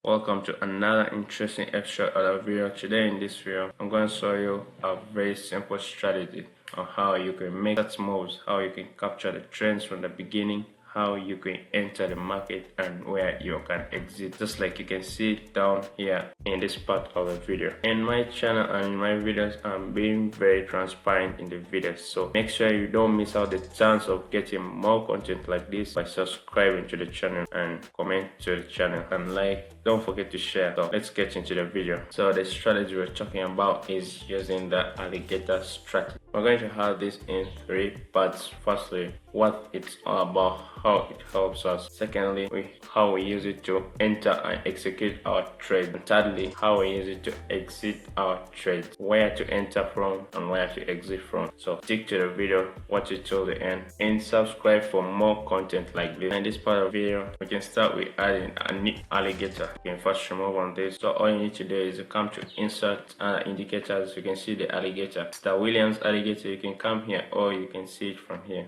Welcome to another interesting episode of the video. Today in this video, I'm going to show you a very simple strategy on how you can make that moves, how you can capture the trends from the beginning, how you can enter the market and where you can exit, just like you can see down here in this part of the video. In my channel and in my videos, I'm being very transparent in the videos, so make sure you don't miss out the chance of getting more content like this by subscribing to the channel and comment to the channel and don't forget to share. So let's get into the video. So the strategy we're talking about is using the alligator strategy. We're going to have this in 3 parts. Firstly, what it's all about, how it helps us. Secondly, how we use it to enter and execute our trade. And thirdly, how we use it to exit our trade, where to enter from and where to exit from. So stick to the video, watch it till the end, and subscribe for more content like this. In this part of the video, we can start with adding a new alligator. You can first remove on this. So all you need to do is to come to insert and indicators. You can see the alligator. It's the Williams Alligator. You can come here or you can see it from here.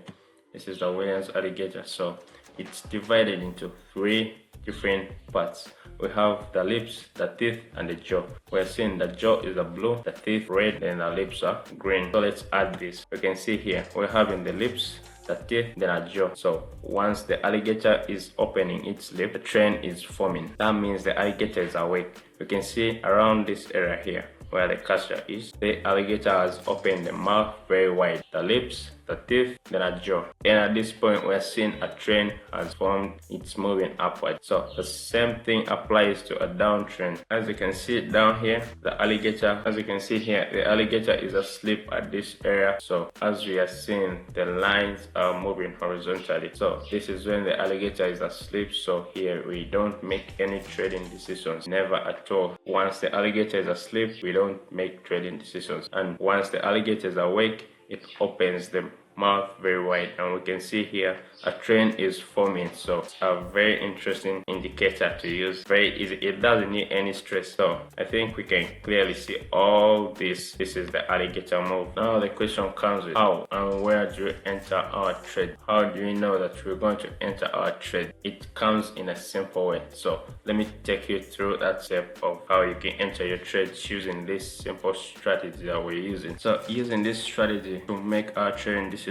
This is the Williams Alligator. So it's divided into 3 different parts. We have the lips, the teeth, and the jaw. We're seeing the jaw is a blue, the teeth red, and the lips are green. So let's add this. You can see here we're having the lips, the teeth, then a jaw. So once the alligator is opening its lip, the trend is forming. That means the alligator is awake. You can see around this area here where the cursor is, the alligator has opened the mouth very wide, the lips, the teeth, then a jaw. And at this point, we're seeing a trend has formed, it's moving upward. So the same thing applies to a downtrend. As you can see down here, the alligator, as you can see here, the alligator is asleep at this area. So as we are seeing, the lines are moving horizontally. So this is when the alligator is asleep. So here we don't make any trading decisions, never at all. Once the alligator is asleep, we don't make trading decisions. And once the alligator is awake, it opens the mouth very wide, and we can see here a trend is forming. So it's a very interesting indicator to use, very easy. It doesn't need any stress. So I think we can clearly see all this. This is the alligator move. Now the question comes with how and where do we enter our trade? How do we know that we're going to enter our trade? It comes in a simple way. So let me take you through that step of how you can enter your trades using this simple strategy that we're using. So using this strategy to make our trading decisions,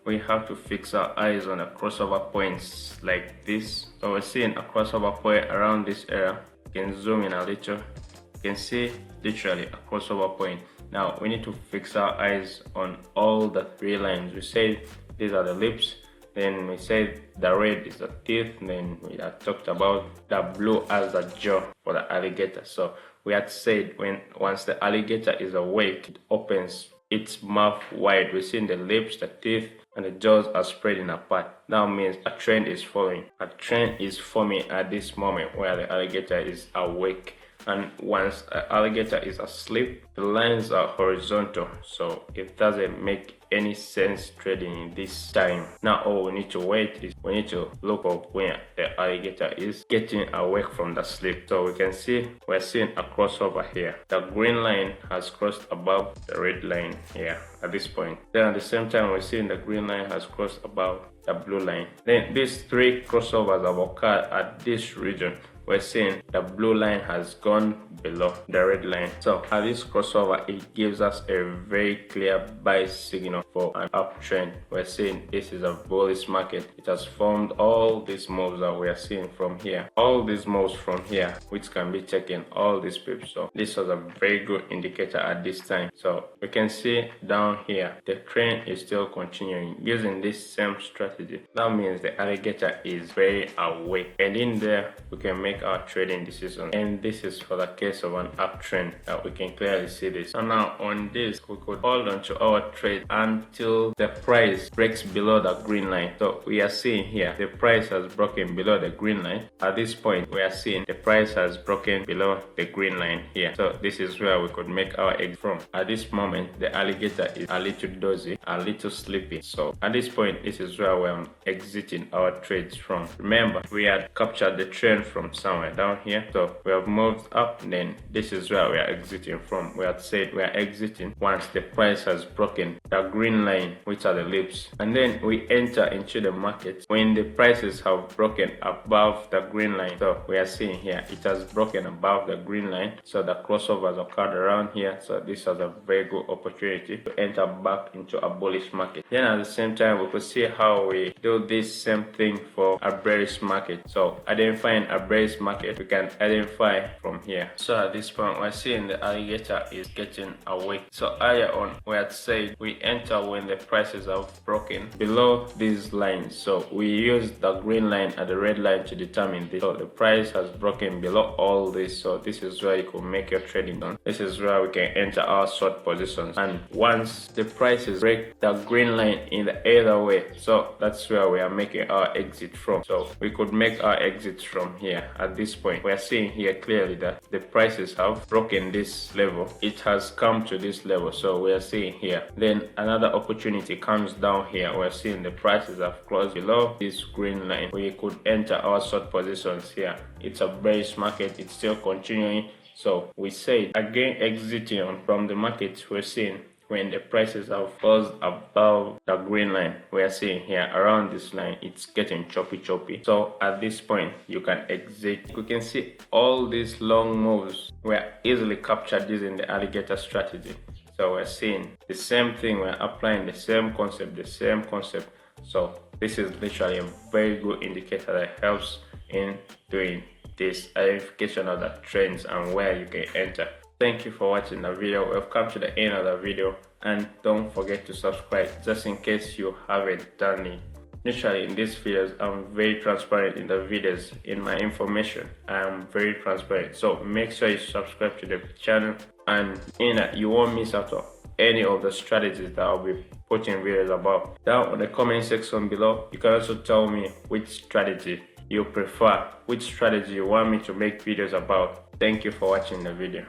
we have to fix our eyes on the crossover points like this. So we're seeing a crossover point around this area. You can zoom in a little. You can see literally a crossover point. Now we need to fix our eyes on all the 3 lines. We said these are the lips, then we said the red is the teeth, then we had talked about the blue as the jaw for the alligator. So we had said once the alligator is awake, it opens its mouth wide. We're seeing the lips, the teeth, and the jaws are spreading apart. That means a trend is forming. A trend is forming at this moment where the alligator is awake. And once an alligator is asleep, the lines are horizontal, so it doesn't make any sense trading in this time. Now all we need to wait is we need to look for where the alligator is getting awake from the sleep. So we can see we're seeing a crossover here. The green line has crossed above the red line here at this point. Then at the same time we're seeing the green line has crossed above the blue line. Then these 3 crossovers have occurred at this region. We're seeing the blue line has gone below the red line. So at this crossover, it gives us a very clear buy signal for an uptrend. We're seeing this is a bullish market. It has formed all these moves that we are seeing from here. All these moves from here, which can be taken, all these pips. So this was a very good indicator at this time. So we can see down here, the trend is still continuing using this same strategy. That means the alligator is very awake. And in there, we can make our trading decisions, and this is for the case of an uptrend that we can clearly see this. And now on this, we could hold on to our trade until the price breaks below the green line. So we are seeing here the price has broken below the green line. At this point, we are seeing the price has broken below the green line here. So this is where we could make our exit from. At this moment, the alligator is a little dozy, a little sleepy. So at this point, this is where we're exiting our trades from. Remember, we had captured the trend from some somewhere down here. So we have moved up, then this is where we are exiting from. We had said we are exiting once the price has broken the green line, which are the lips, and then we enter into the market when the prices have broken above the green line. So we are seeing here it has broken above the green line, so the crossovers occurred around here. So this was a very good opportunity to enter back into a bullish market. Then at the same time, we could see how we do this same thing for a bearish market. So identifying a bearish market, we can identify from here. So at this point, we're seeing the alligator is getting awake. So earlier on, we had said we enter when the prices have broken below these lines. So we use the green line and the red line to determine this. So the price has broken below all this. So this is where you can make your trading on. This is where we can enter our short positions. And once the prices break the green line in the other way, so that's where we are making our exit from. So we could make our exits from here. At this point, we are seeing here clearly that the prices have broken this level. It has come to this level. So we are seeing here. Then another opportunity comes down here. We're seeing the prices have closed below this green line. We could enter our short positions here. It's a bearish market. It's still continuing. So we say again exiting on from the market. We're seeing when the prices have closed above the green line, we are seeing here around this line, it's getting choppy. So at this point, you can exit. You can see all these long moves were easily captured using the alligator strategy. So we're seeing the same thing, we're applying the same concept. So this is literally a very good indicator that helps in doing this identification of the trends and where you can enter. Thank you for watching the video. We've come to the end of the video, and don't forget to subscribe just in case you haven't done it. Usually in these videos, I'm very transparent in the videos. In my information, I am very transparent. So make sure you subscribe to the channel, and in that you won't miss out on any of the strategies that I'll be putting videos about. Down in the comment section below, you can also tell me which strategy you prefer, which strategy you want me to make videos about. Thank you for watching the video.